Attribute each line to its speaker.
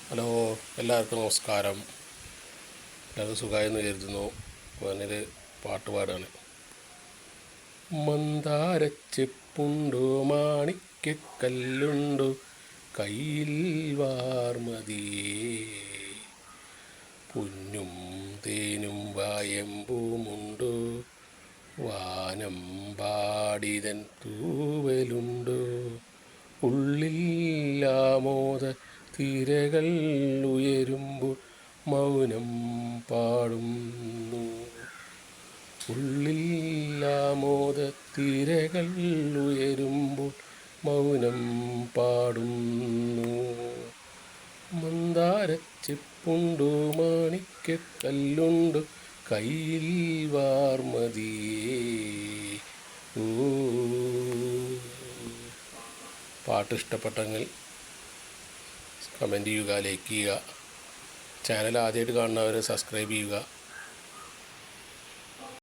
Speaker 1: Hello, എല്ലാവർക്കും നമസ്കാരം. എല്ലാവർക്കും സുഖമായെന്ന് കരുതുന്നു. ഞാനൊരു പാട്ട് പാടാണ്. മന്ദാരച്ചെപ്പുണ്ടോ മാണിക്യക്കല്ലുണ്ടോ കയ്യിൽ വാർമതിയേ, പൊന്നും തേനും വായമ്പൂമുണ്ടോ വാനം പാടിതൻ തൂവലുണ്ടോ, ഉള്ളിൽ ആമോദ തിരകൾ ഉയരുമ്പോൾ മൗനം പാടുന്നു. ഉള്ളിൽ ആമോദ തിരകൾ ഉയരുമ്പോൾ മൗനം പാടുന്നു. മന്ദാരച്ചെപ്പുണ്ടോ മാണിക്യക്കല്ലുണ്ടോ കയ്യിൽ വാർമതിയേ. പാട്ട് ഇഷ്ടപ്പെട്ടെങ്കിൽ കമൻറ്റ് ചെയ്യുക, ലൈക്ക് ചെയ്യുക. ചാനൽ ആദ്യമായിട്ട് കാണുന്നവരെ സബ്സ്ക്രൈബ് ചെയ്യുക.